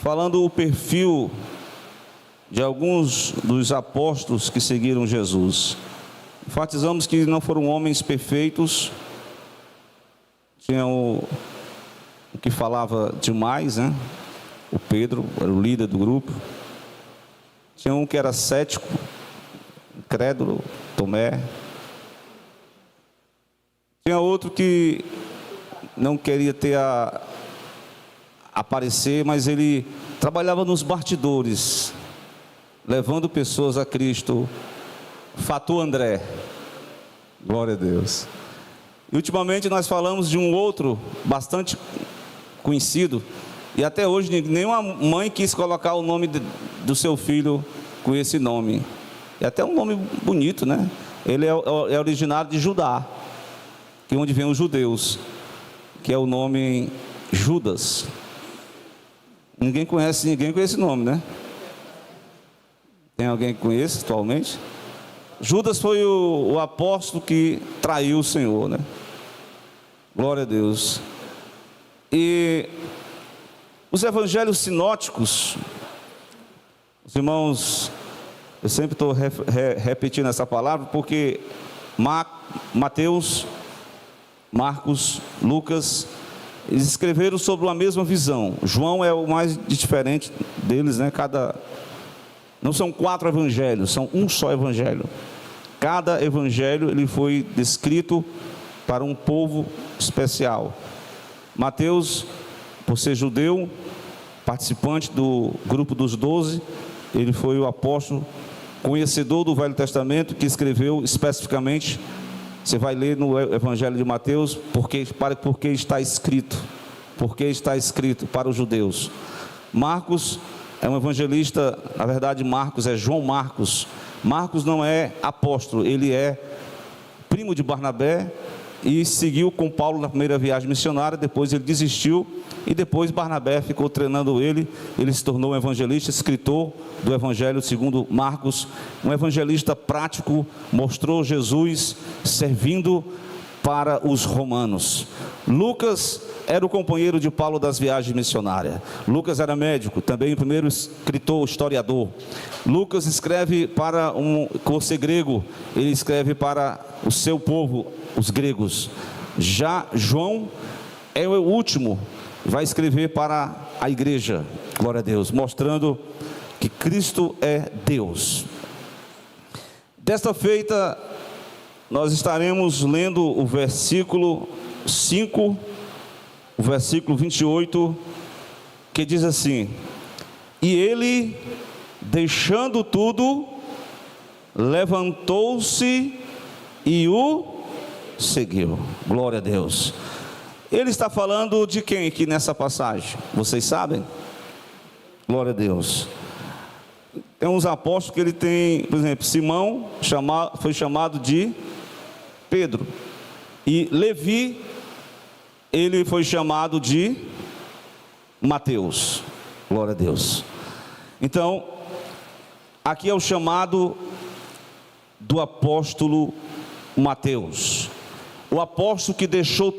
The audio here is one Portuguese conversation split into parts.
falando o perfil de alguns dos apóstolos que seguiram Jesus. Enfatizamos que não foram homens perfeitos, tinha o que falava demais, né? O Pedro era o líder do grupo. Tinha um que era cético, incrédulo, Tomé. Tinha outro que não queria aparecer, mas ele trabalhava nos bastidores, levando pessoas a Cristo. Fator André, glória a Deus. E ultimamente nós falamos de um outro bastante conhecido, e até hoje nenhuma mãe quis colocar o nome do seu filho com esse nome. É até um nome bonito, né? Ele é originário de Judá, que é onde vem os judeus, que é o nome Judas. Ninguém conhece ninguém com esse nome, né? Tem alguém que conhece atualmente? Judas foi o apóstolo que traiu o Senhor, né? Glória a Deus. E os evangelhos sinóticos, os irmãos, eu sempre estou repetindo essa palavra, porque Mateus, Marcos, Lucas, eles escreveram sobre uma mesma visão. João é o mais diferente deles, né? Não são 4 evangelhos, são um só evangelho. Cada evangelho ele foi descrito para um povo especial. Mateus, por ser judeu, participante do grupo dos 12, ele foi o apóstolo conhecedor do Velho Testamento, que escreveu especificamente. Você vai ler no Evangelho de Mateus, porque está escrito para os judeus. Marcos é um evangelista, na verdade Marcos é João Marcos. Marcos não é apóstolo, ele é primo de Barnabé e seguiu com Paulo na primeira viagem missionária. Depois ele desistiu e depois Barnabé ficou treinando ele se tornou um evangelista, escritor do Evangelho segundo Marcos, um evangelista prático, mostrou Jesus servindo para os romanos. Lucas era o companheiro de Paulo das viagens missionárias. Lucas era médico, também o primeiro escritor, historiador. Lucas escreve por ser grego, ele escreve para o seu povo, os gregos. Já João é o último, vai escrever para a igreja, glória a Deus, mostrando que Cristo é Deus. Desta feita, nós estaremos lendo o versículo 5, o versículo 28, que diz assim: e ele, deixando tudo, levantou-se e o seguiu. Glória a Deus. Ele está falando de quem aqui nessa passagem? Vocês sabem? Glória a Deus. Tem uns apóstolos que ele tem, por exemplo, Simão foi chamado de Pedro, e Levi, ele foi chamado de Mateus. Glória a Deus. Então, aqui é o chamado do apóstolo Mateus, o apóstolo que deixou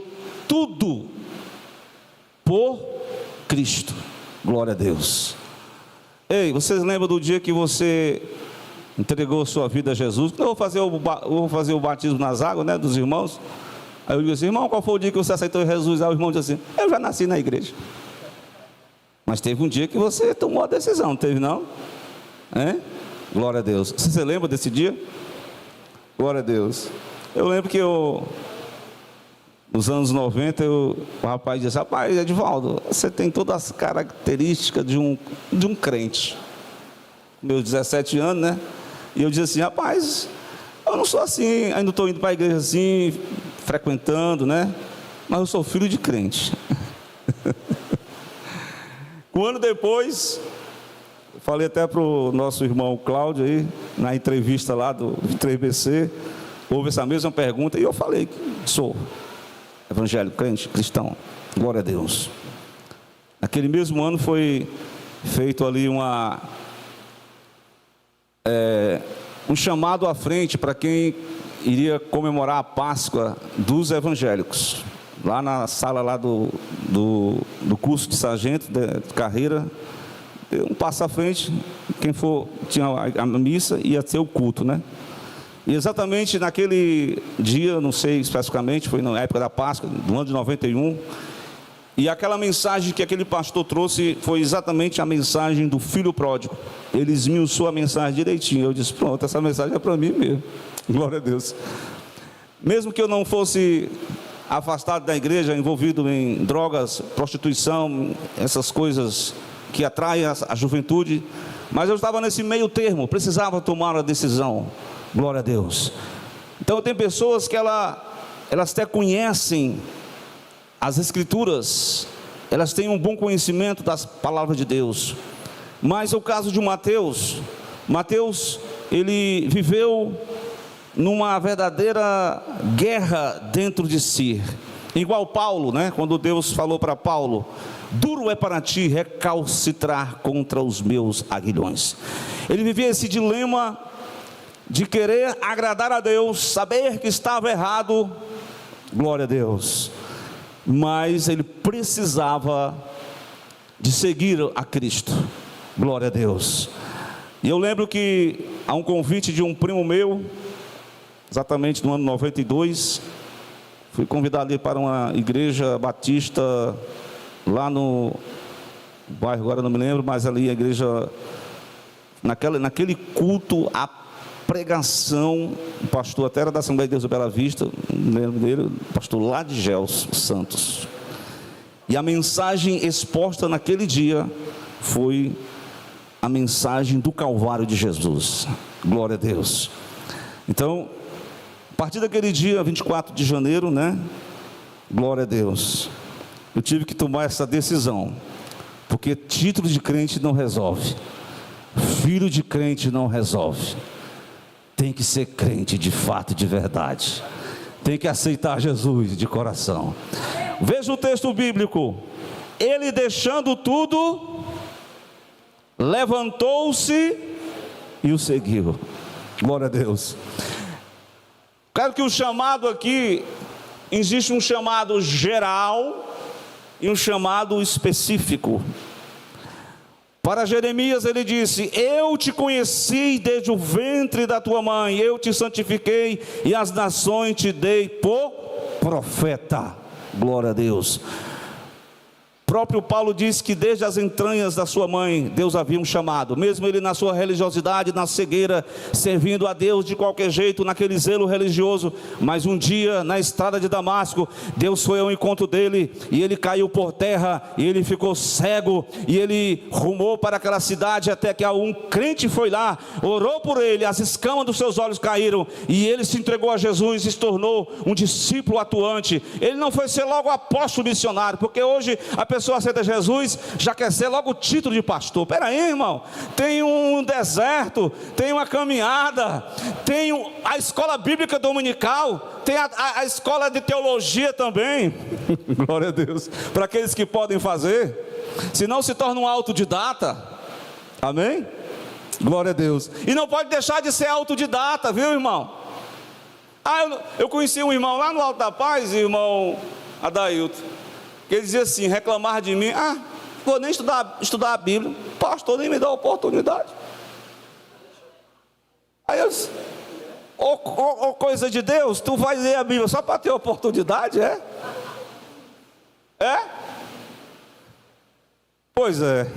tudo por Cristo. Glória a Deus. Ei, vocês lembram do dia que você entregou sua vida a Jesus? Eu vou fazer o batismo nas águas, né, dos irmãos. Aí eu digo assim: irmão, qual foi o dia que você aceitou Jesus? Aí o irmão diz assim: eu já nasci na igreja. Mas teve um dia que você tomou a decisão, não teve não? Glória a Deus. Você lembra desse dia? Glória a Deus. Eu lembro que nos anos 90, o rapaz disse: rapaz, Edivaldo, você tem todas as características de um crente. Meus 17 anos, né? E eu disse assim: rapaz, eu não sou assim, ainda estou indo para a igreja assim, frequentando, né? Mas eu sou filho de crente. Um ano depois, falei até para o nosso irmão Cláudio aí, na entrevista lá do 3BC, houve essa mesma pergunta, e eu falei que sou evangélico, crente, cristão. Glória a Deus. Naquele mesmo ano foi feito ali um chamado à frente para quem iria comemorar a Páscoa dos evangélicos, lá na sala lá do curso de sargento de carreira. um passo à frente, quem for, tinha a missa, ia ter o culto, né? E exatamente naquele dia, não sei especificamente, foi na época da Páscoa, do ano de 91, e aquela mensagem que aquele pastor trouxe foi exatamente a mensagem do filho pródigo. Ele esmiuçou a mensagem direitinho. Eu disse, pronto, essa mensagem é para mim mesmo. Glória a Deus. Mesmo que eu não fosse afastado da igreja, envolvido em drogas, prostituição, essas coisas que atraem a juventude, mas eu estava nesse meio termo, precisava tomar uma decisão. Glória a Deus. Então tem pessoas que elas até conhecem as Escrituras, elas têm um bom conhecimento das palavras de Deus, mas o caso de Mateus, ele viveu numa verdadeira guerra dentro de si, igual Paulo, né? Quando Deus falou para Paulo, duro é para ti recalcitrar contra os meus aguilhões. Ele vivia esse dilema de querer agradar a Deus, saber que estava errado, glória a Deus, mas ele precisava de seguir a Cristo, glória a Deus. E eu lembro que há um convite de um primo meu, exatamente no ano 92, fui convidado ali para uma igreja batista, lá no bairro, agora não me lembro, mas ali a igreja, naquele culto, a pregação, o pastor até era da Assembleia de Deus do Bela Vista, não lembro dele, o pastor lá de Gels Santos, e a mensagem exposta naquele dia foi a mensagem do Calvário de Jesus, glória a Deus. Então, a partir daquele dia, 24 de janeiro, né, glória a Deus, eu tive que tomar essa decisão, porque título de crente não resolve, filho de crente não resolve, tem que ser crente de fato, de verdade, tem que aceitar Jesus de coração. Veja o texto bíblico, ele deixando tudo, levantou-se e o seguiu, glória a Deus. Claro que o chamado aqui, existe um chamado geral e um chamado específico. Para Jeremias ele disse, eu te conheci desde o ventre da tua mãe, eu te santifiquei e as nações te dei por profeta, glória a Deus. Próprio Paulo diz que desde as entranhas da sua mãe, Deus havia um chamado, mesmo ele na sua religiosidade, na cegueira, servindo a Deus de qualquer jeito, naquele zelo religioso, mas um dia, na estrada de Damasco, Deus foi ao encontro dele, e ele caiu por terra, e ele ficou cego, e ele rumou para aquela cidade, até que um crente foi lá, orou por ele, as escamas dos seus olhos caíram, e ele se entregou a Jesus, e se tornou um discípulo atuante. Ele não foi ser logo apóstolo missionário, porque hoje a pessoa aceita Jesus, já quer ser logo o título de pastor. Peraí, irmão, tem um deserto, tem uma caminhada, tem a escola bíblica dominical, tem a escola de teologia também, glória a Deus, para aqueles que podem fazer, senão se torna um autodidata, amém? Glória a Deus. E não pode deixar de ser autodidata, viu, irmão? Eu conheci um irmão lá no Alto da Paz, irmão Adailton, que ele dizia assim, reclamar de mim, vou nem estudar a Bíblia, pastor nem me dá oportunidade. Aí eu disse, coisa de Deus, tu vai ler a Bíblia só para ter oportunidade, é? É? Pois é,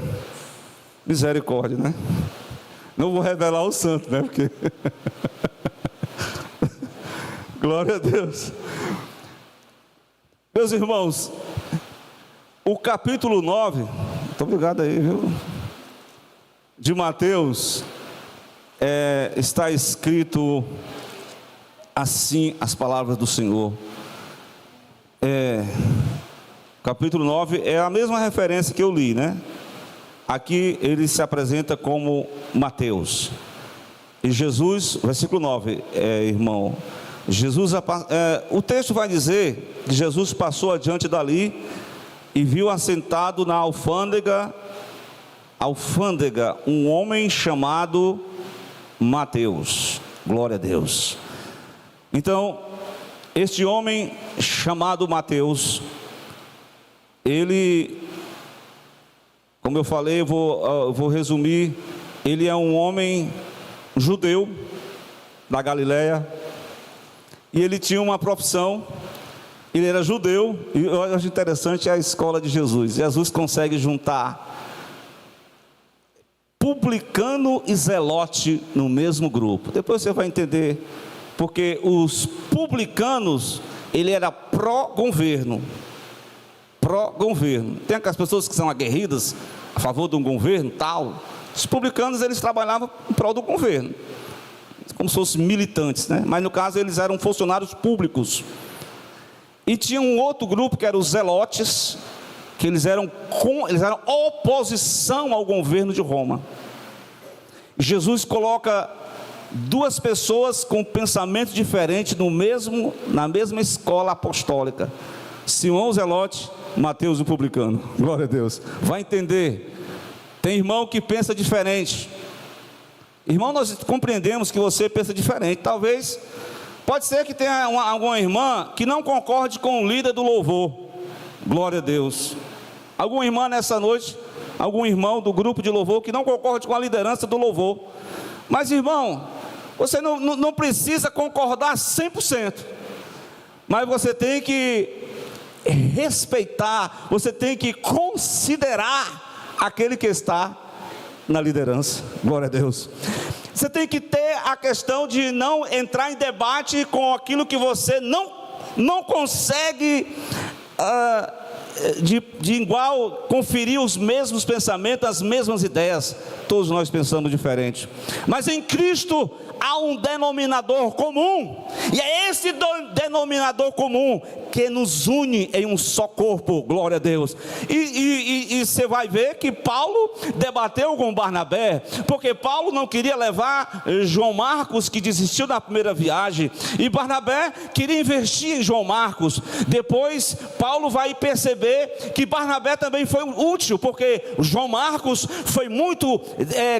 misericórdia, né? Não vou revelar o santo, né? Porque glória a Deus. Meus irmãos, o capítulo 9, muito obrigado aí, viu? De Mateus, está escrito assim as palavras do Senhor. Capítulo 9 é a mesma referência que eu li, né? Aqui ele se apresenta como Mateus. E Jesus, versículo 9, irmão, Jesus, o texto vai dizer que Jesus passou adiante dali e viu assentado na alfândega um homem chamado Mateus, glória a Deus. Então, este homem chamado Mateus, ele Como eu falei, eu vou resumir. Ele é um homem judeu da Galileia, e ele tinha uma profissão. Ele era judeu, e eu acho interessante a escola de Jesus. Jesus consegue juntar publicano e zelote no mesmo grupo. Depois você vai entender, porque os publicanos, ele era pró-governo. Pró-governo. Tem aquelas pessoas que são aguerridas a favor de um governo tal. Os publicanos, eles trabalhavam em prol do governo, como se fossem militantes, né? Mas no caso eles eram funcionários públicos. E tinha um outro grupo que eram os zelotes, que eles eram oposição ao governo de Roma. Jesus coloca duas pessoas com pensamento diferente na mesma escola apostólica: Simão o zelote, Mateus o publicano. Glória a Deus. Vai entender. Tem irmão que pensa diferente. Irmão, nós compreendemos que você pensa diferente. Talvez, pode ser que tenha alguma irmã que não concorde com o líder do louvor. Glória a Deus. Alguma irmã nessa noite, algum irmão do grupo de louvor que não concorde com a liderança do louvor. Mas irmão, você não precisa concordar 100%. Mas você tem que respeitar, você tem que considerar aquele que está na liderança. Glória a Deus. Você tem que ter a questão de não entrar em debate com aquilo que você não consegue de igual conferir os mesmos pensamentos, as mesmas ideias. Todos nós pensamos diferente, mas em Cristo há um denominador comum, e é esse denominador comum que nos une em um só corpo. Glória a Deus. E você vai ver que Paulo debateu com Barnabé, porque Paulo não queria levar João Marcos, que desistiu da primeira viagem, e Barnabé queria investir em João Marcos. Depois Paulo vai perceber que Barnabé também foi útil, porque João Marcos foi muito,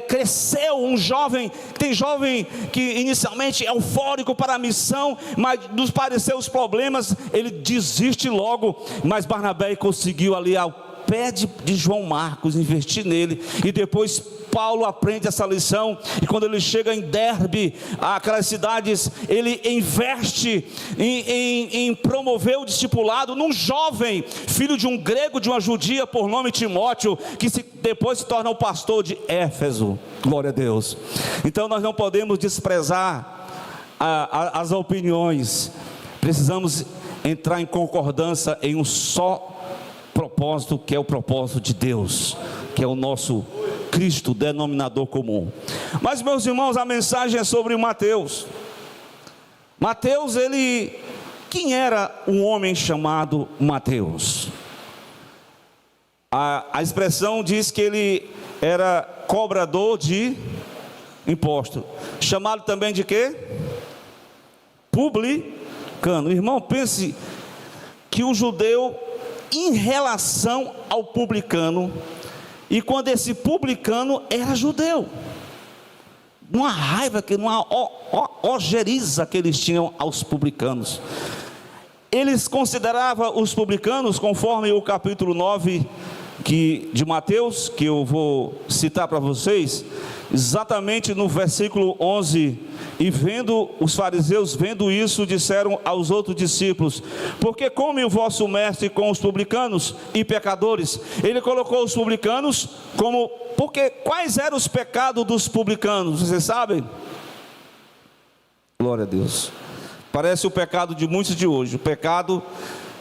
cresceu, um jovem, tem jovem que inicialmente é eufórico para a missão, mas nos pareceu os problemas, ele desiste logo. Mas Barnabé conseguiu ali ao pé de João Marcos investir nele, e depois Paulo aprende essa lição, e quando ele chega em Derbe, aquelas cidades, ele investe em promover o discipulado num jovem, filho de um grego, de uma judia, por nome Timóteo, que depois se torna o pastor de Éfeso. Glória a Deus. Então nós não podemos desprezar as opiniões, precisamos entrar em concordância em um só propósito, que é o propósito de Deus, que é o nosso Cristo, denominador comum. Mas meus irmãos, a mensagem é sobre Mateus. Mateus, quem era um homem chamado Mateus? A expressão diz que ele era cobrador de imposto, chamado também de quê? Publicano. Irmão, pense que o judeu, em relação ao publicano, e quando esse publicano era judeu, uma raiva, uma ojeriza que eles tinham aos publicanos. Eles consideravam os publicanos, conforme o capítulo 9 de Mateus, que eu vou citar para vocês, exatamente no versículo 11: e vendo os fariseus, vendo isso, disseram aos outros discípulos: porque come o vosso mestre com os publicanos e pecadores? Ele colocou os publicanos como, porque quais eram os pecados dos publicanos? Vocês sabem? Glória a Deus. Parece o pecado de muitos de hoje, o pecado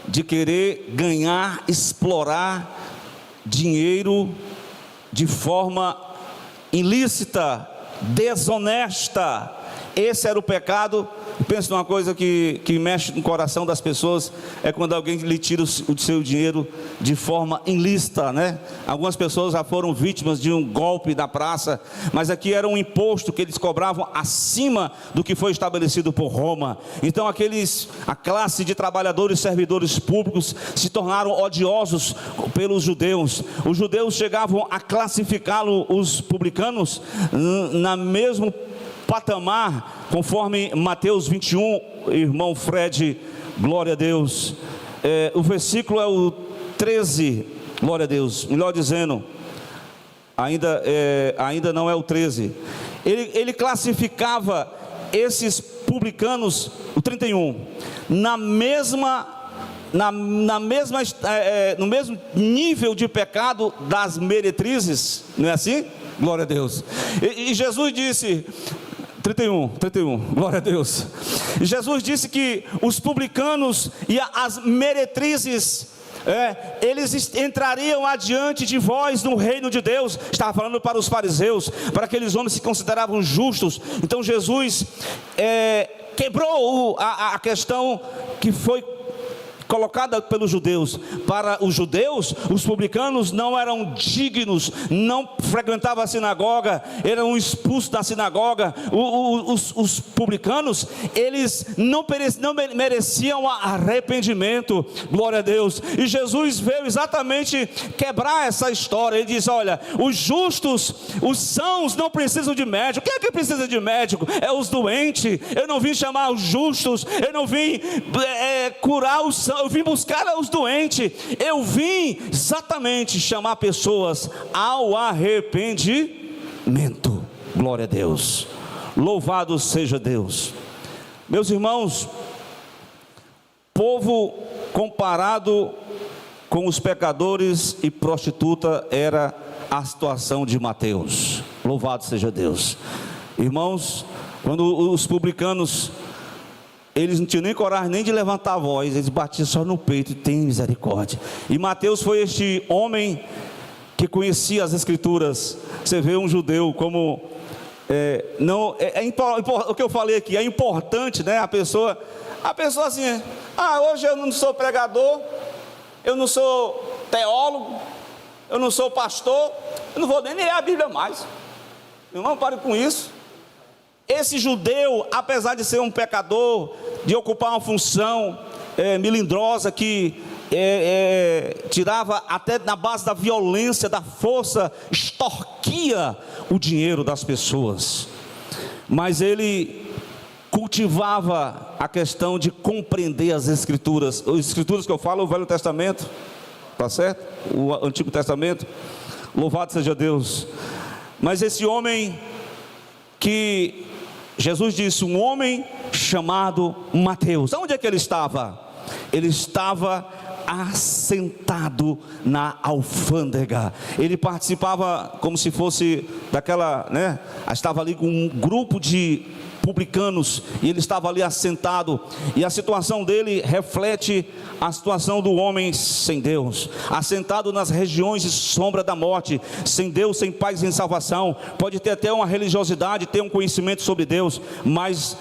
de querer ganhar, explorar dinheiro de forma ilícita, desonesta. Esse era o pecado. Pensa numa coisa que mexe no coração das pessoas, é quando alguém lhe tira o seu dinheiro de forma ilícita, né? Algumas pessoas já foram vítimas de um golpe da praça, mas aqui era um imposto que eles cobravam acima do que foi estabelecido por Roma. Então a classe de trabalhadores, servidores públicos se tornaram odiosos pelos judeus. Os judeus chegavam a classificá-los, os publicanos, na mesmo patamar, conforme Mateus 21, irmão Fred, glória a Deus, o versículo é o 13, glória a Deus, melhor dizendo, ainda não é o 13. Ele classificava esses publicanos, o 31, no mesmo nível de pecado das meretrizes, não é assim? Glória a Deus. E Jesus disse, 31, glória a Deus. E Jesus disse que os publicanos e as meretrizes, eles entrariam adiante de vós no reino de Deus. Estava falando para os fariseus, para aqueles homens que se consideravam justos. Então Jesus quebrou a questão que foi colocada pelos judeus. Para os judeus, os publicanos não eram dignos, não frequentavam a sinagoga, eram expulsos da sinagoga. Os publicanos, eles não mereciam arrependimento, glória a Deus. E Jesus veio exatamente quebrar essa história. Ele diz: olha, os justos, os sãos não precisam de médico. Quem é que precisa de médico? É os doentes. Eu não vim chamar os justos, eu não vim curar os sãos, eu vim buscar os doentes. Eu vim exatamente chamar pessoas ao arrependimento. Glória a Deus, louvado seja Deus. Meus irmãos, povo comparado com os pecadores e prostituta era a situação de Mateus. Louvado seja Deus. Irmãos, quando os publicanos, eles não tinham nem coragem nem de levantar a voz, eles batiam só no peito: tem misericórdia. E Mateus foi este homem que conhecia as Escrituras. Você vê um judeu como o que eu falei aqui é importante, né? A pessoa assim, hoje eu não sou pregador, eu não sou teólogo, eu não sou pastor, eu não vou nem ler a Bíblia mais. Irmão, pare com isso. Esse judeu, apesar de ser um pecador, de ocupar uma função melindrosa que tirava até na base da violência, da força, extorquia o dinheiro das pessoas, mas ele cultivava a questão de compreender as Escrituras. As Escrituras que eu falo, o Velho Testamento, tá certo? O Antigo Testamento, louvado seja Deus. Mas esse homem que Jesus disse, um homem chamado Mateus, onde é que ele estava? Ele estava assentado na alfândega. Ele participava como se fosse daquela, né? Estava ali com um grupo de publicanos e ele estava ali assentado, e a situação dele reflete a situação do homem sem Deus, assentado nas regiões de sombra da morte, sem Deus, sem paz, sem salvação. Pode ter até uma religiosidade, ter um conhecimento sobre Deus, mas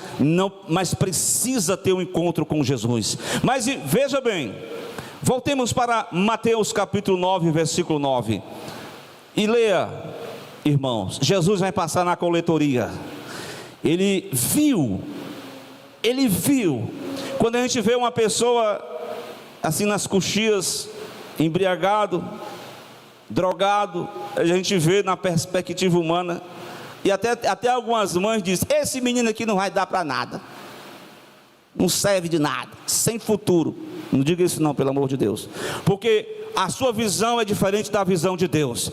precisa ter um encontro com Jesus. Mas veja bem, voltemos para Mateus capítulo 9, versículo 9, e leia, irmãos. Jesus vai passar na coletoria. Ele viu, quando a gente vê uma pessoa assim nas coxias, embriagado, drogado, a gente vê na perspectiva humana, e até algumas mães dizem: esse menino aqui não vai dar para nada, não serve de nada, sem futuro. Não diga isso não, pelo amor de Deus, porque a sua visão é diferente da visão de Deus.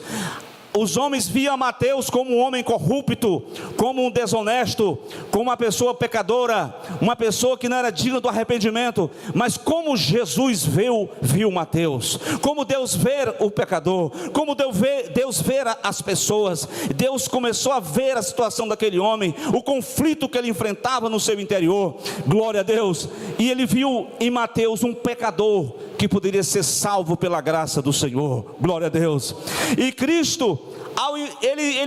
Os homens viam Mateus como um homem corrupto, como um desonesto, como uma pessoa pecadora, uma pessoa que não era digna do arrependimento. Mas como Jesus viu Mateus, como Deus vê o pecador, como Deus vê as pessoas. Deus começou a ver a situação daquele homem, o conflito que ele enfrentava no seu interior, glória a Deus. E ele viu em Mateus um pecador que poderia ser salvo pela graça do Senhor, glória a Deus. E Cristo, ele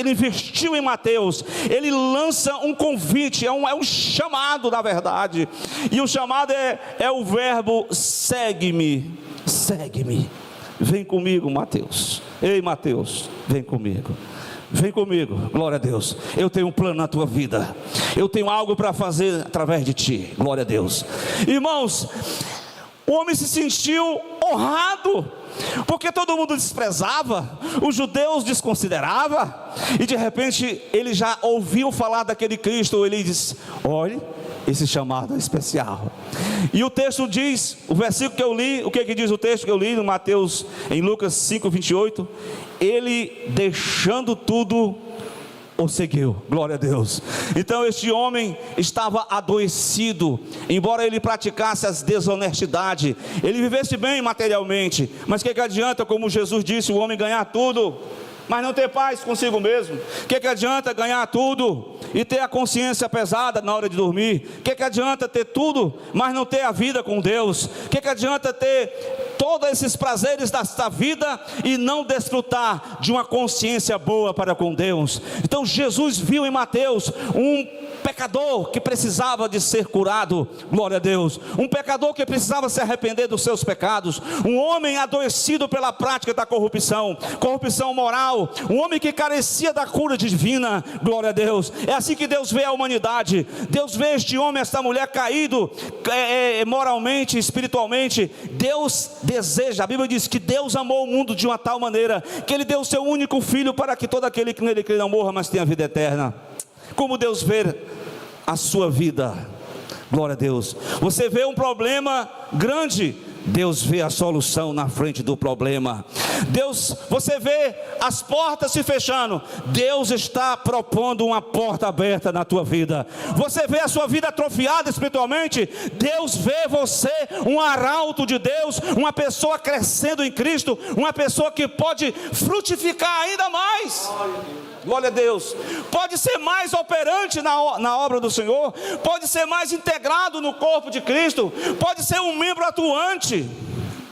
investiu em Mateus, ele lança um convite, é um chamado na verdade, e o chamado é o verbo segue-me, vem comigo Mateus, ei Mateus, vem comigo, glória a Deus, eu tenho um plano na tua vida, eu tenho algo para fazer através de ti, glória a Deus. Irmãos, o homem se sentiu honrado, porque todo mundo desprezava, os judeus desconsideravam, e de repente ele já ouviu falar daquele Cristo. Ele disse: olhe, esse chamado especial. E o texto diz, o versículo que eu li, o que diz o texto que eu li no Mateus, em Lucas 5:28? Ele, deixando tudo, o seguiu. Glória a Deus. Então este homem estava adoecido, embora ele praticasse as desonestidades, ele vivesse bem materialmente, mas o que adianta, como Jesus disse, o homem ganhar tudo, mas não ter paz consigo mesmo? O que adianta ganhar tudo e ter a consciência pesada na hora de dormir? O que adianta ter tudo, mas não ter a vida com Deus? O que adianta ter todos esses prazeres desta vida e não desfrutar de uma consciência boa para com Deus? Então Jesus viu em Mateus um pecador que precisava de ser curado, glória a Deus, um pecador que precisava se arrepender dos seus pecados, um homem adoecido pela prática da corrupção moral, um homem que carecia da cura divina, glória a Deus. É assim que Deus vê a humanidade. Deus vê este homem, esta mulher caído, moralmente, espiritualmente. Deus deseja, a Bíblia diz que Deus amou o mundo de uma tal maneira, que Ele deu o seu único filho, para que todo aquele que nele crê não morra, mas tenha vida eterna. Como Deus vê a sua vida, glória a Deus. Você vê um problema grande, Deus vê a solução na frente do problema. Você vê as portas se fechando, Deus está propondo uma porta aberta na tua vida. Você vê a sua vida atrofiada espiritualmente, Deus vê você um arauto de Deus, uma pessoa crescendo em Cristo, uma pessoa que pode frutificar ainda mais. Glória a Deus. Pode ser mais operante na obra do Senhor, pode ser mais integrado no corpo de Cristo, pode ser um membro atuante.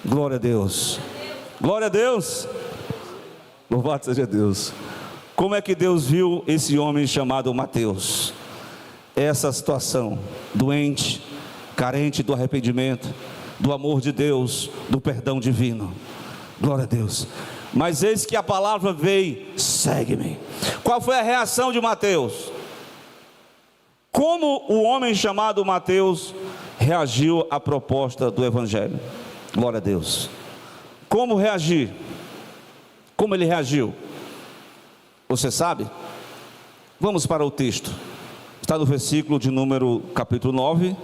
Glória a Deus. Glória a Deus. Louvado seja Deus. Como é que Deus viu esse homem chamado Mateus? Essa situação, doente, carente do arrependimento, do amor de Deus, do perdão divino. Glória a Deus. Mas eis que a palavra veio: segue-me. Qual foi a reação de Mateus? Como o homem chamado Mateus reagiu à proposta do Evangelho? Glória a Deus. Como reagir? Como ele reagiu? Você sabe? Vamos para o texto. Está no versículo de número capítulo 9,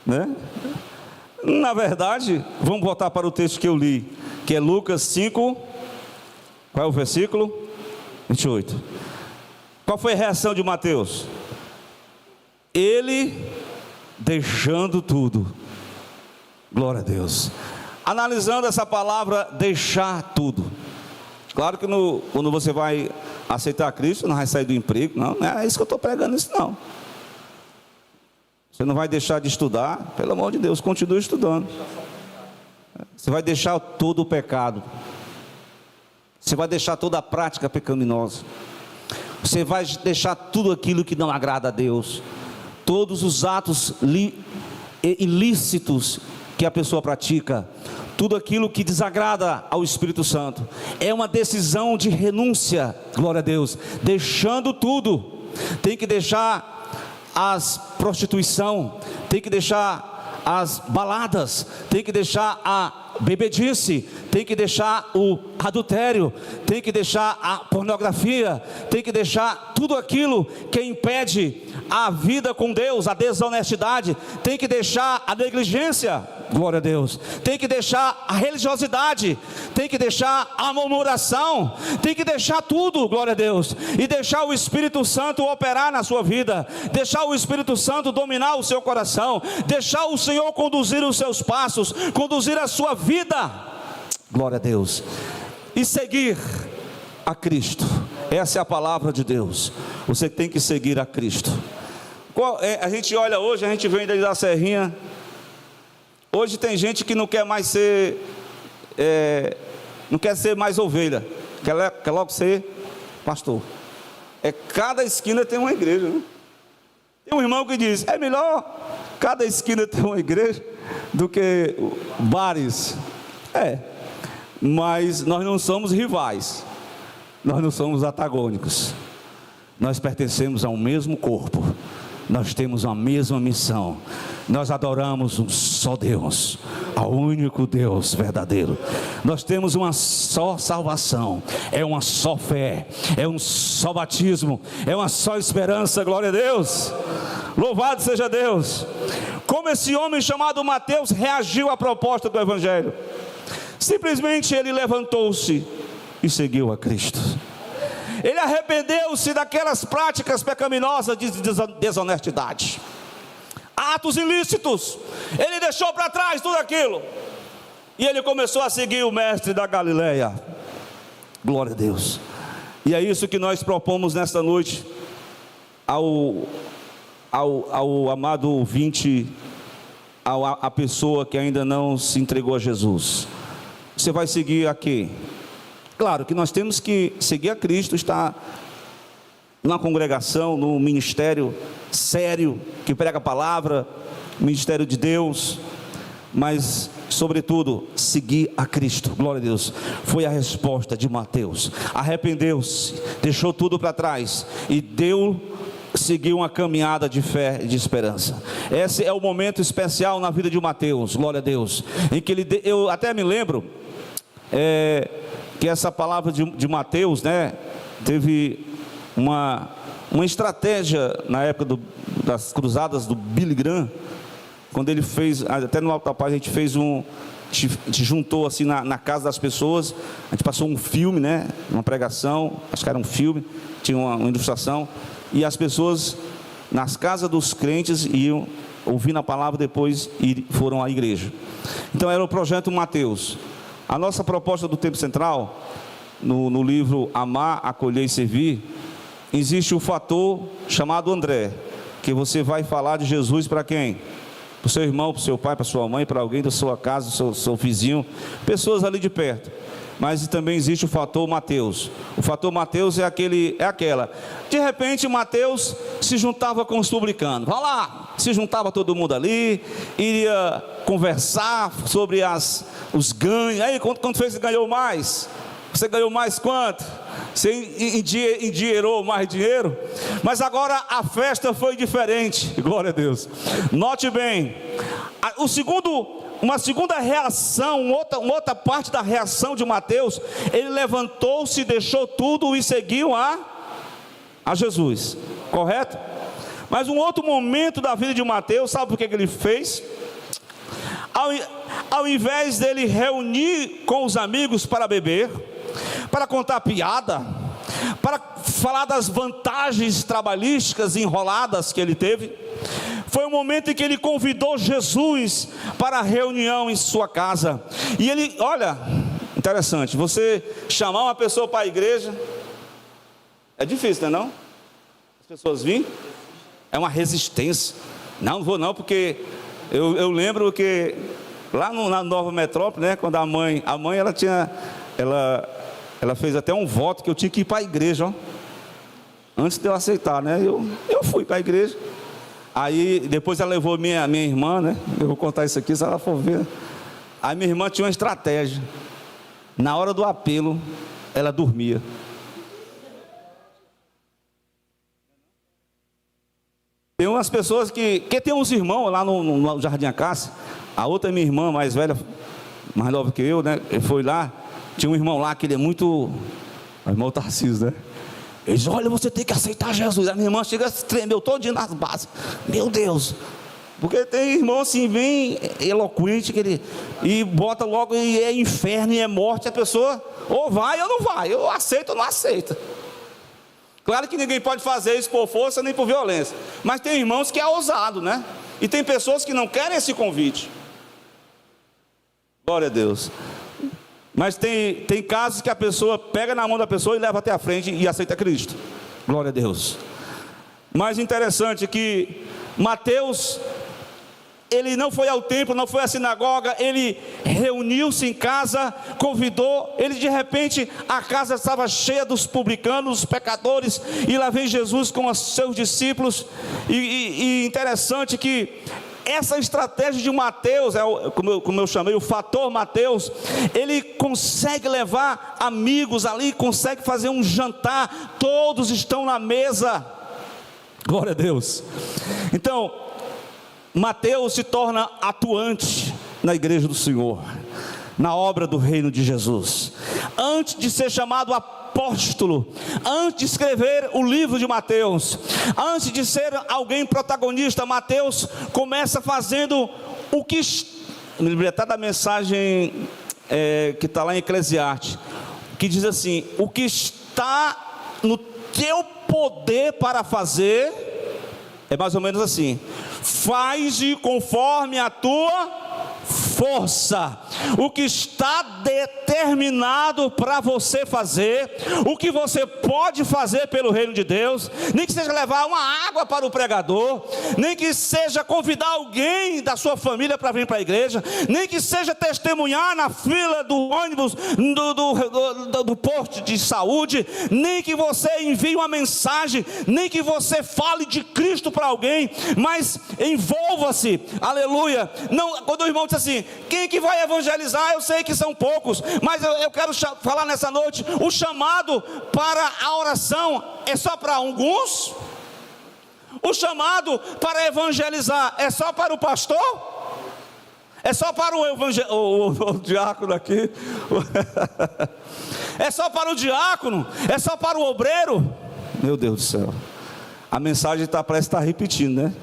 né? Na verdade, vamos voltar para o texto que eu li, que é Lucas 5. Qual é o versículo? 28. Qual foi a reação de Mateus? Ele deixando tudo. Glória a Deus. Analisando essa palavra, deixar tudo. Claro que quando você vai aceitar Cristo, não vai sair do emprego. Não é isso que eu estou pregando, isso não. Você não vai deixar de estudar, pelo amor de Deus, continue estudando. Você vai deixar todo o pecado. Você vai deixar toda a prática pecaminosa. Você vai deixar tudo aquilo que não agrada a Deus. Todos os atos ilícitos que a pessoa pratica. Tudo aquilo que desagrada ao Espírito Santo. É uma decisão de renúncia, glória a Deus. Deixando tudo. Tem que deixar as prostituição. Tem que deixar as baladas. Tem que deixar a bebedice, tem que deixar o adultério, tem que deixar a pornografia, tem que deixar tudo aquilo que impede a vida com Deus, a desonestidade, tem que deixar a negligência, glória a Deus, tem que deixar a religiosidade, tem que deixar a murmuração, tem que deixar tudo, glória a Deus, e deixar o Espírito Santo operar na sua vida, deixar o Espírito Santo dominar o seu coração, deixar o Senhor conduzir os seus passos, conduzir a sua vida, glória a Deus, e seguir a Cristo. Essa é a palavra de Deus. Você tem que seguir a Cristo. A gente olha hoje, a gente vem daí da Serrinha. Hoje tem gente que não quer mais ser, não quer ser mais ovelha, quer logo ser pastor. Cada esquina tem uma igreja, né? Tem um irmão que diz: é melhor cada esquina ter uma igreja do que bares. Mas nós não somos rivais, nós não somos antagônicos, nós pertencemos ao mesmo corpo, nós temos a mesma missão, nós adoramos um só Deus, ao único Deus verdadeiro, nós temos uma só salvação, é uma só fé, é um só batismo, é uma só esperança, glória a Deus. Louvado seja Deus. Como esse homem chamado Mateus reagiu à proposta do Evangelho? Simplesmente ele levantou-se e seguiu a Cristo. Ele arrependeu-se daquelas práticas pecaminosas de desonestidade, atos ilícitos. Ele deixou para trás tudo aquilo e ele começou a seguir o mestre da Galileia. Glória a Deus. E é isso que nós propomos nesta noite ao amado ouvinte, a pessoa que ainda não se entregou a Jesus. Você vai seguir a quê? Claro que nós temos que seguir a Cristo, estar numa congregação, num ministério sério, que prega a palavra, ministério de Deus, mas sobretudo, seguir a Cristo. Glória a Deus. Foi a resposta de Mateus. Arrependeu-se, deixou tudo para trás e seguiu uma caminhada de fé e de esperança. Esse é o momento especial na vida de Mateus, glória a Deus, em que eu até me lembro que essa palavra de Mateus, né, teve uma estratégia na época das cruzadas do Billy Graham, quando ele fez, até no Alto da Paz a gente fez a gente juntou assim na casa das pessoas, a gente passou um filme, né, uma pregação, acho que era um filme, tinha uma ilustração, e as pessoas nas casas dos crentes iam ouvindo a palavra depois e foram à igreja. Então era o projeto Mateus. A nossa proposta do Tempo Central, no livro Amar, Acolher e Servir, existe um fator chamado André, que você vai falar de Jesus para quem? Para o seu irmão, para o seu pai, para a sua mãe, para alguém da sua casa, do seu vizinho, pessoas ali de perto. Mas também existe o fator Mateus. O fator Mateus é aquela. De repente Mateus se juntava com os publicanos. Vai lá, se juntava todo mundo ali, iria conversar sobre os ganhos. Aí, quanto fez que ganhou mais? Você ganhou mais quanto? Você endinheirou mais dinheiro? Mas agora a festa foi diferente. Glória a Deus. Note bem, uma segunda reação, uma outra parte da reação de Mateus, ele levantou-se, deixou tudo e seguiu a Jesus, correto? Mas um outro momento da vida de Mateus, sabe por que ele fez? Ao invés dele reunir com os amigos para beber, para contar piada, para falar das vantagens trabalhísticas enroladas que ele teve, foi o momento em que ele convidou Jesus para a reunião em sua casa. E ele, olha, interessante, você chamar uma pessoa para a igreja, é difícil, não é não? As pessoas vêm, é uma resistência. Não vou não, porque eu lembro que lá na Nova Metrópole, né, quando a mãe ela fez até um voto que eu tinha que ir para a igreja, ó, antes de eu aceitar, né? Eu fui para a igreja. Aí depois ela levou minha irmã, né? Eu vou contar isso aqui se ela for ver. Aí minha irmã tinha uma estratégia. Na hora do apelo, ela dormia. Tem umas pessoas que tem uns irmãos lá no Jardim Acácia. A outra é minha irmã mais velha, mais nova que eu, né? Ele foi lá, tinha um irmão lá que ele é muito... O irmão Tarcísio, né? Ele diz, olha, você tem que aceitar Jesus. A minha irmã chega, tremeu todinho nas bases. Meu Deus. Porque tem irmão assim, bem eloquente, e bota logo, e é inferno, e é morte. A pessoa, ou vai ou não vai. Eu aceito ou não aceito. Claro que ninguém pode fazer isso por força, nem por violência. Mas tem irmãos que é ousado, né? E tem pessoas que não querem esse convite. Glória a Deus. Mas tem casos que a pessoa pega na mão da pessoa e leva até a frente e aceita Cristo. Glória a Deus. Mais interessante que Mateus, ele não foi ao templo, não foi à sinagoga, ele reuniu-se em casa, convidou, ele de repente, a casa estava cheia dos publicanos, dos pecadores, e lá vem Jesus com os seus discípulos, e interessante que essa estratégia de Mateus, como eu chamei, o fator Mateus, ele consegue levar amigos ali, consegue fazer um jantar, todos estão na mesa, glória a Deus. Então, Mateus se torna atuante na igreja do Senhor, na obra do reino de Jesus. Antes de ser chamado apóstolo, antes de escrever o livro de Mateus, antes de ser alguém protagonista, Mateus começa fazendo o que, me lembrei até da mensagem que está lá em Eclesiastes, que diz assim: o que está no teu poder para fazer, é mais ou menos assim: faz-de conforme a tua força. O que está determinado para você fazer, o que você pode fazer pelo reino de Deus, nem que seja levar uma água para o pregador, nem que seja convidar alguém da sua família para vir para a igreja, nem que seja testemunhar na fila do ônibus do posto de saúde, nem que você envie uma mensagem, nem que você fale de Cristo para alguém, mas envolva-se, aleluia. Não, quando o irmão diz assim: quem que vai evangelizar? Eu sei que são poucos, mas eu quero falar nessa noite, o chamado para a oração é só para alguns? O chamado para evangelizar é só para o pastor? É só para o diácono aqui? É só para o diácono? É só para o obreiro? Meu Deus do céu, a mensagem parece estar repetindo, né?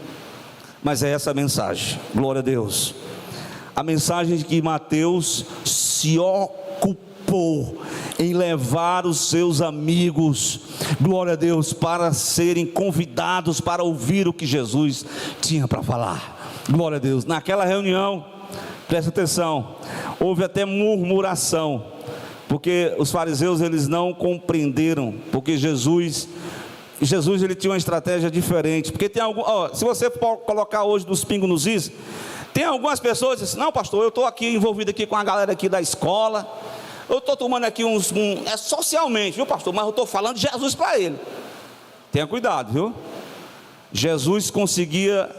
Mas é essa a mensagem, glória a Deus. A mensagem de que Mateus se ocupou em levar os seus amigos, glória a Deus, para serem convidados para ouvir o que Jesus tinha para falar, glória a Deus. Naquela reunião, presta atenção, houve até murmuração, porque os fariseus eles não compreenderam, porque Jesus ele tinha uma estratégia diferente, porque tem algum, se você colocar hoje dos pingos nos is, tem algumas pessoas que dizem: não, pastor, eu estou aqui envolvido aqui com a galera aqui da escola, eu estou tomando aqui socialmente, viu, pastor, mas eu estou falando de Jesus para ele. Tenha cuidado, viu? Jesus conseguia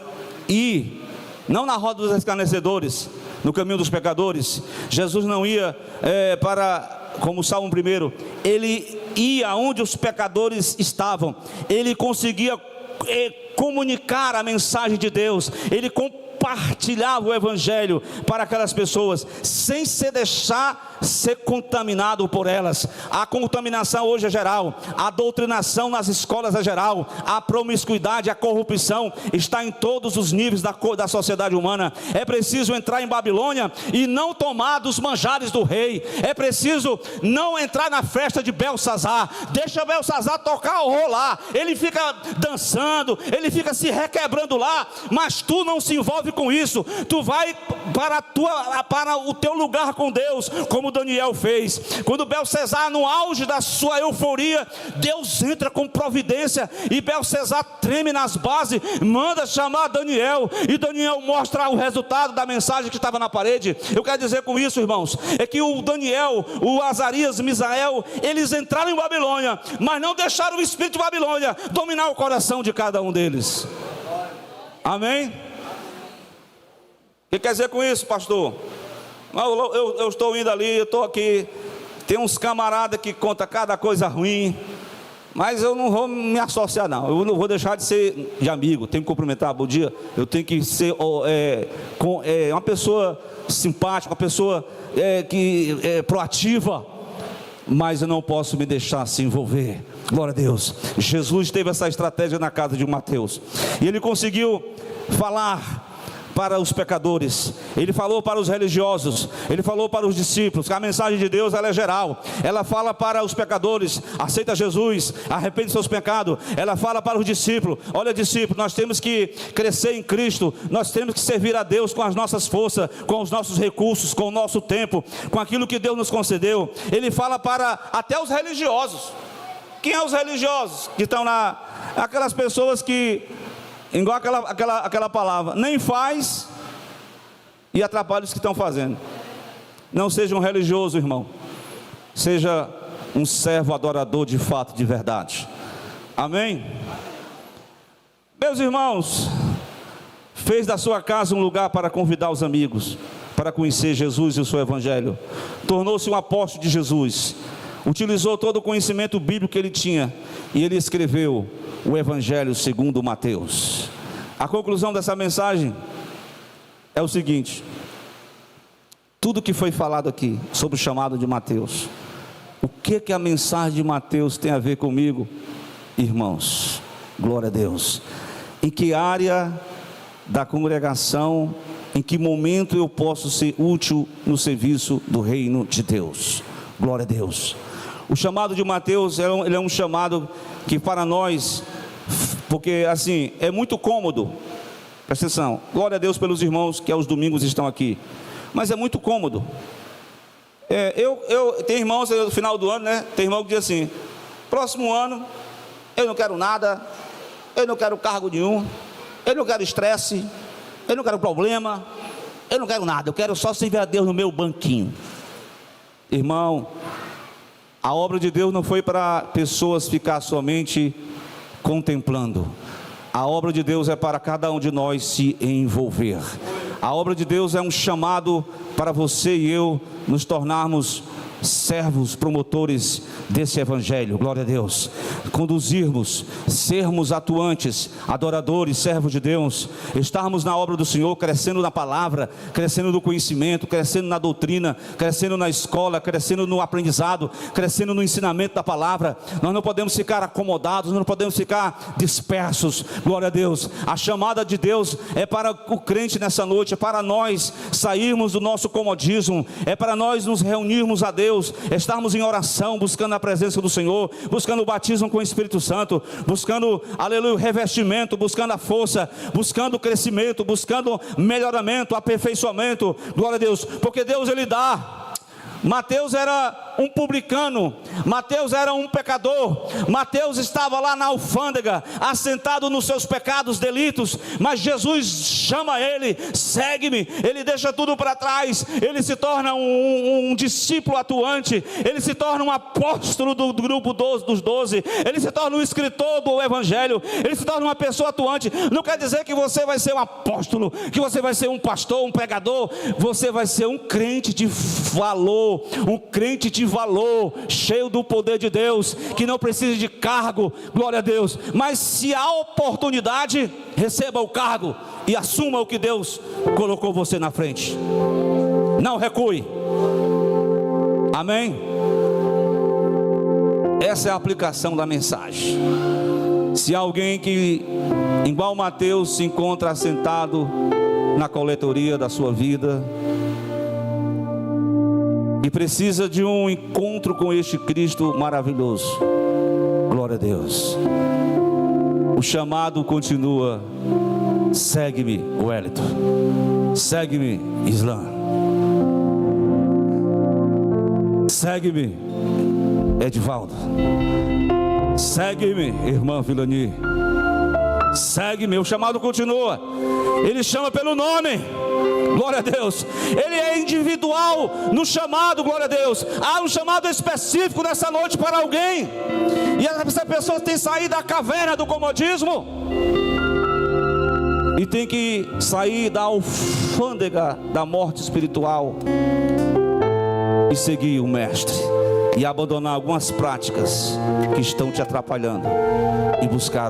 ir, não na roda dos escarnecedores, no caminho dos pecadores. Jesus não ia como o Salmo 1, ele ia onde os pecadores estavam, ele conseguia comunicar a mensagem de Deus, ele compartilhava o evangelho para aquelas pessoas, sem se deixar ser contaminado por elas. A contaminação hoje é geral, a doutrinação nas escolas é geral, a promiscuidade, a corrupção está em todos os níveis da sociedade humana. É preciso entrar em Babilônia e não tomar dos manjares do rei, é preciso não entrar na festa de Belsazar, deixa Belsazar tocar o rolar, ele fica dançando, ele fica se requebrando lá, mas tu não se envolve com isso, tu vai para o teu lugar com Deus, como Daniel fez. Quando Belsazar, no auge da sua euforia, Deus entra com providência e Belsazar treme nas bases, manda chamar Daniel, e Daniel mostra o resultado da mensagem que estava na parede. Eu quero dizer com isso, irmãos, é que o Daniel, o Azarias, Misael, eles entraram em Babilônia, mas não deixaram o espírito de Babilônia dominar o coração de cada um deles. Amém? O que quer dizer com isso, pastor? Eu estou indo ali, eu estou aqui, tem uns camaradas que contam cada coisa ruim, mas eu não vou me associar não, eu não vou deixar de ser de amigo, tenho que cumprimentar, bom dia, eu tenho que ser uma pessoa simpática, uma pessoa proativa, mas eu não posso me deixar se envolver. Glória a Deus. Jesus teve essa estratégia na casa de Mateus, e ele conseguiu falar para os pecadores, ele falou para os religiosos, ele falou para os discípulos, que a mensagem de Deus ela é geral, ela fala para os pecadores: aceita Jesus, arrepende de seus pecados. Ela fala para os discípulos: olha, discípulo, nós temos que crescer em Cristo, nós temos que servir a Deus com as nossas forças, com os nossos recursos, com o nosso tempo, com aquilo que Deus nos concedeu. Ele fala para até os religiosos. Quem é os religiosos? Que estão aquelas pessoas que, igual aquela palavra, nem faz e atrapalha os que estão fazendo. Não seja um religioso, irmão, seja um servo adorador de fato, de verdade. Amém? Meus irmãos, fez da sua casa um lugar para convidar os amigos, para conhecer Jesus e o seu evangelho. Tornou-se um apóstolo de Jesus, utilizou todo o conhecimento bíblico que ele tinha, e ele escreveu o Evangelho segundo Mateus. A conclusão dessa mensagem é o seguinte: tudo que foi falado aqui sobre o chamado de Mateus O que a mensagem de Mateus tem a ver comigo, irmãos? Glória a Deus. Em que área da congregação, em que momento eu posso ser útil no serviço do reino de Deus? Glória a Deus. O chamado de Mateus, ele é um chamado que para nós, porque assim, é muito cômodo, presta atenção, glória a Deus pelos irmãos que aos domingos estão aqui, mas é muito cômodo. Tem irmãos, no final do ano, né, tem irmão que diz assim: próximo ano, eu não quero nada, eu não quero cargo nenhum, eu não quero estresse, eu não quero problema, eu não quero nada, eu quero só servir a Deus no meu banquinho. Irmão, a obra de Deus não foi para pessoas ficar somente contemplando. A obra de Deus é para cada um de nós se envolver. A obra de Deus é um chamado para você e eu nos tornarmos servos, promotores desse evangelho, glória a Deus, conduzirmos, sermos atuantes, adoradores, servos de Deus, estarmos na obra do Senhor, crescendo na palavra, crescendo no conhecimento, crescendo na doutrina, crescendo na escola, crescendo no aprendizado, crescendo no ensinamento da palavra. Nós não podemos ficar acomodados, não podemos ficar dispersos, glória a Deus. A chamada de Deus é para o crente nessa noite, é para nós sairmos do nosso comodismo, é para nós nos reunirmos a Deus, estarmos em oração, buscando a presença do Senhor, buscando o batismo com o Espírito Santo, buscando, aleluia, o revestimento, buscando a força, buscando o crescimento, buscando melhoramento, aperfeiçoamento, glória a Deus, porque Deus ele dá. Mateus era um publicano, Mateus era um pecador, Mateus estava lá na alfândega, assentado nos seus pecados, delitos, mas Jesus chama ele: segue-me. Ele deixa tudo para trás, ele se torna um discípulo atuante, ele se torna um apóstolo do grupo dos 12, ele se torna um escritor do evangelho, ele se torna uma pessoa atuante. Não quer dizer que você vai ser um apóstolo, que você vai ser um pastor, um pregador. Você vai ser um crente de valor, um crente de valor, cheio do poder de Deus, que não precisa de cargo, glória a Deus, mas se há oportunidade, receba o cargo e assuma o que Deus colocou você na frente, não recue, amém? Essa é a aplicação da mensagem. Se alguém que, igual Mateus, se encontra assentado na coletoria da sua vida e precisa de um encontro com este Cristo maravilhoso, glória a Deus, o chamado continua: segue-me, Wellington, segue-me, Islam, segue-me, Edivaldo, segue-me, irmã Vilani, segue-me. O chamado continua, ele chama pelo nome, glória a Deus. Ele é individual no chamado, glória a Deus. Há um chamado específico nessa noite para alguém, e essa pessoa tem que sair da caverna do comodismo e tem que sair da alfândega da morte espiritual e seguir o mestre, e abandonar algumas práticas que estão te atrapalhando e buscar